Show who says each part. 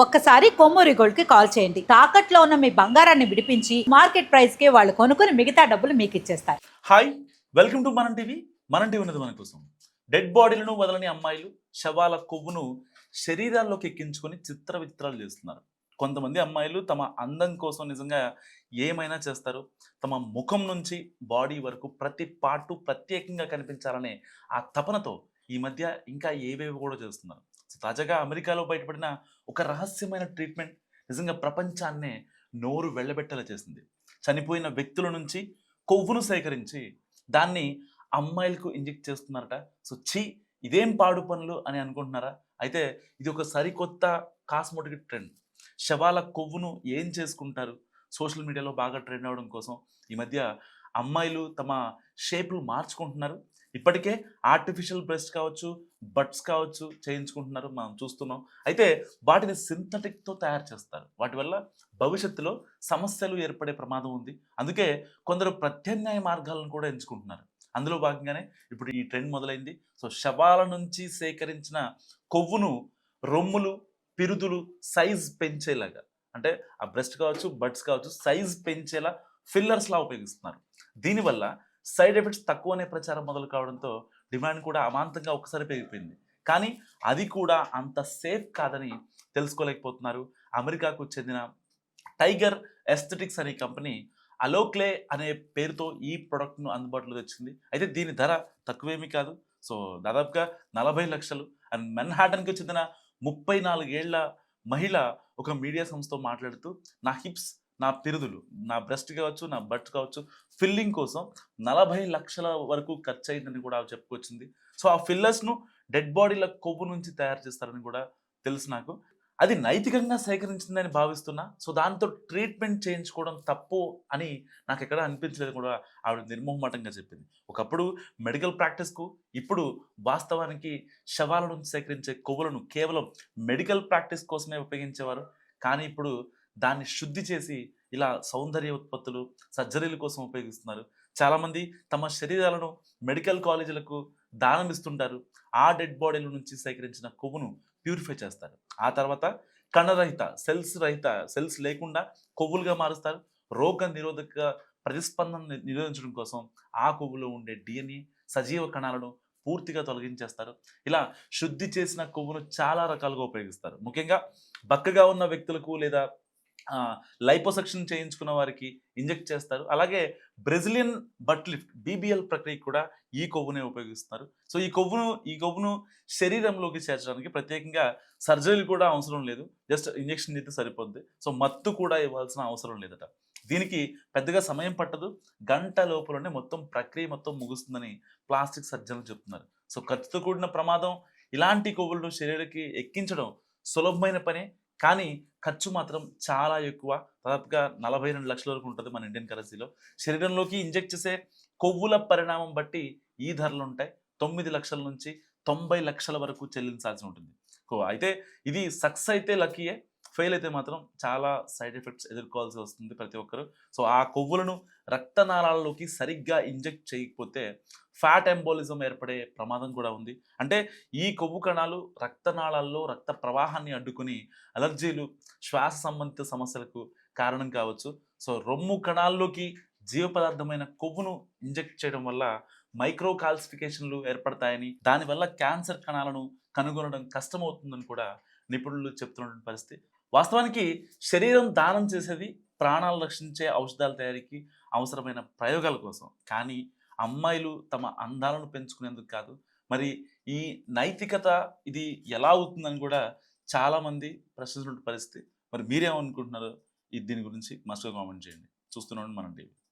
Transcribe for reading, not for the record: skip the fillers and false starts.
Speaker 1: ఒక్కసారి కొమ్మూరి గోల్డ్ కి కాల్ చేయండి. తాకట్లో ఉన్న మీ బంగారాన్ని విడిపించి మార్కెట్ ప్రైస్ కి వాళ్ళు కొనుక్కుని మిగతా డబ్బులు మీకు ఇచ్చేస్తారు.
Speaker 2: హాయ్, వెల్కమ్ టు మనం టీవీ. మనం టీవీ ఉన్నది మన కోసం. డెడ్ బాడీలను వదలని అమ్మాయిలు శవాల కొవ్వును శరీరాల్లోకి ఎక్కించుకొని చిత్ర విచిత్రాలు చేస్తున్నారు. కొంతమంది అమ్మాయిలు తమ అందం కోసం నిజంగా ఏమైనా చేస్తారు. తమ ముఖం నుంచి బాడీ వరకు ప్రతి పార్టు ప్రత్యేకంగా కనిపించాలనే ఆ తపనతో ఈ మధ్య ఇంకా ఏవేవి కూడా చేస్తున్నారు. తాజాగా అమెరికాలో బయటపడిన ఒక రహస్యమైన ట్రీట్మెంట్ నిజంగా ప్రపంచాన్నే నోరు వెళ్ళబెట్టేలా చేసింది. చనిపోయిన వ్యక్తుల నుంచి కొవ్వును సేకరించి దాన్ని అమ్మాయిలకు ఇంజెక్ట్ చేస్తున్నారట. ఛీ, ఇదేం పాడు పనులు అని అనుకుంటున్నారా? అయితే ఇది ఒక సరికొత్త కాస్మోటిక్ ట్రెండ్. శవాల కొవ్వును ఏం చేసుకుంటారు? సోషల్ మీడియాలో బాగా ట్రెండ్ అవ్వడం కోసం ఈ మధ్య అమ్మాయిలు తమ షేపులు మార్చుకుంటున్నారు. ఇప్పటికే ఆర్టిఫిషియల్ బ్రెస్ట్ కావచ్చు, బట్స్ కావచ్చు చేయించుకుంటున్నారు, మనం చూస్తున్నాం. అయితే వాటిని సింథటిక్తో తయారు చేస్తారు. వాటి వల్ల భవిష్యత్తులో సమస్యలు ఏర్పడే ప్రమాదం ఉంది. అందుకే కొందరు ప్రత్యామ్నాయ మార్గాలను కూడా ఎంచుకుంటున్నారు. అందులో భాగంగానే ఇప్పుడు ఈ ట్రెండ్ మొదలైంది. శవాల నుంచి సేకరించిన కొవ్వును రొమ్ములు, పిరుదులు సైజ్ పెంచేలాగా, అంటే ఆ బ్రెస్ట్ కావచ్చు, బట్స్ కావచ్చు, సైజ్ పెంచేలా ఫిల్లర్స్లా ఉపయోగిస్తున్నారు. దీనివల్ల సైడ్ ఎఫెక్ట్స్ తక్కువనే ప్రచారం మొదలు కావడంతో డిమాండ్ కూడా అమాంతంగా ఒకసారి పెరిగిపోయింది. కానీ అది కూడా అంత సేఫ్ కాదని తెలుసుకోలేకపోతున్నారు. అమెరికాకు చెందిన టైగర్ ఎస్థెటిక్స్ అనే కంపెనీ అలోక్లే అనే పేరుతో ఈ ప్రోడక్ట్ను అందుబాటులో తెచ్చింది. అయితే దీని ధర తక్కువేమీ కాదు. దాదాపుగా 40 లక్షలు. అండ్ మెన్హాటన్కి చెందిన 34 ఏళ్ల మహిళ ఒక మీడియా సంస్థతో మాట్లాడుతూ, నా హిప్స్, నా పిరుదులు, నా బ్రెస్ట్ కావచ్చు, నా బట్ కావచ్చు, ఫిల్లింగ్ కోసం 40 లక్షల వరకు ఖర్చు అయిందని కూడా చెప్పుకొచ్చింది. ఆ ఫిల్లర్స్ను డెడ్ బాడీల కొవ్వు నుంచి తయారు చేస్తారని కూడా తెలుసు నాకు. అది నైతికంగా సేకరించిందని భావిస్తున్నా. దాంతో ట్రీట్మెంట్ చేయించుకోవడం తప్పు అని నాకు ఎక్కడ అనిపించలేదు కూడా ఆవిడ నిర్మోహమాటంగా చెప్పింది. ఒకప్పుడు మెడికల్ ప్రాక్టీస్కు, ఇప్పుడు వాస్తవానికి శవాల నుంచి సేకరించే కొవ్వులను కేవలం మెడికల్ ప్రాక్టీస్ కోసమే ఉపయోగించేవారు. కానీ ఇప్పుడు దాన్ని శుద్ధి చేసి ఇలా సౌందర్య ఉత్పత్తులు, సర్జరీల కోసం ఉపయోగిస్తున్నారు. చాలామంది తమ శరీరాలను మెడికల్ కాలేజీలకు దానం ఇస్తుంటారు. ఆ డెడ్ బాడీల నుంచి సేకరించిన కొవ్వును ప్యూరిఫై చేస్తారు. ఆ తర్వాత కణరహిత, సెల్స్ లేకుండా కొవ్వులుగా మారుస్తారు. రోగ నిరోధక ప్రతిస్పందన నిరోధించడం కోసం ఆ కొవ్వులో ఉండే DNA, సజీవ కణాలను పూర్తిగా తొలగించేస్తారు. ఇలా శుద్ధి చేసిన కొవ్వును చాలా రకాలుగా ఉపయోగిస్తారు. ముఖ్యంగా బక్కగా ఉన్న వ్యక్తులకు లేదా లైపోసెక్షన్ చేయించుకున్న వారికి ఇంజెక్ట్ చేస్తారు. అలాగే బ్రెజిలియన్ బట్ లిఫ్ట్, BBL ప్రక్రియ కూడా ఈ కొవ్వునే ఉపయోగిస్తున్నారు. ఈ కొవ్వును శరీరంలోకి చేర్చడానికి ప్రత్యేకంగా సర్జరీలు కూడా అవసరం లేదు. జస్ట్ ఇంజెక్షన్ అయితే సరిపోద్ది. మత్తు కూడా ఇవ్వాల్సిన అవసరం లేదట. దీనికి పెద్దగా సమయం పట్టదు. గంట లోపలనే మొత్తం ప్రక్రియ మొత్తం ముగుస్తుందని ప్లాస్టిక్ సర్జన్లు చెప్తున్నారు. ఖర్చుతో కూడిన ప్రమాదం. ఇలాంటి కొవ్వులను శరీరానికి ఎక్కించడం సులభమైన పనే, కానీ ఖర్చు మాత్రం చాలా ఎక్కువ. దాదాపుగా 42 లక్షల వరకు ఉంటుంది మన ఇండియన్ కరెన్సీలో. శరీరంలోకి ఇంజెక్ట్ చేసే కొవ్వుల పరిణామం బట్టి ఈ ధరలు ఉంటాయి. 9 లక్షల నుంచి 90 లక్షల వరకు చెల్లించాల్సి ఉంటుంది. అయితే ఇది సక్సెస్ అయితే లక్కీయే, ఫెయిల్ అయితే మాత్రం చాలా సైడ్ ఎఫెక్ట్స్ ఎదుర్కోవాల్సి వస్తుంది ప్రతి ఒక్కరు. ఆ కొవ్వులను రక్తనాళాల్లోకి సరిగ్గా ఇంజెక్ట్ చేయకపోతే ఫ్యాట్ ఎంబోలిజం ఏర్పడే ప్రమాదం కూడా ఉంది. అంటే ఈ కొవ్వు కణాలు రక్తనాళాల్లో రక్త ప్రవాహాన్ని అడ్డుకుని అలర్జీలు, శ్వాస సంబంధిత సమస్యలకు కారణం కావచ్చు. రొమ్ము కణాల్లోకి జీవ పదార్థమైన కొవ్వును ఇంజెక్ట్ చేయడం వల్ల మైక్రో కాల్సిఫికేషన్లు ఏర్పడతాయని, దానివల్ల క్యాన్సర్ కణాలను కనుగొనడం కష్టమవుతుందని కూడా నిపుణులు చెప్తున్న పరిస్థితి. వాస్తవానికి శరీరం దానం చేసేది ప్రాణాలు రక్షించే ఔషధాల తయారీకి అవసరమైన ప్రయోగాల కోసం, కానీ అమ్మాయిలు తమ అందాలను పెంచుకునేందుకు కాదు. మరి ఈ నైతికత ఇది ఎలా అవుతుందని కూడా చాలామంది ప్రశ్నిస్తున్న పరిస్థితి. మరి మీరేమనుకుంటున్నారు దీని గురించి? మస్తుగా కామెంట్ చేయండి. చూస్తున్నాం మనం టీవీ.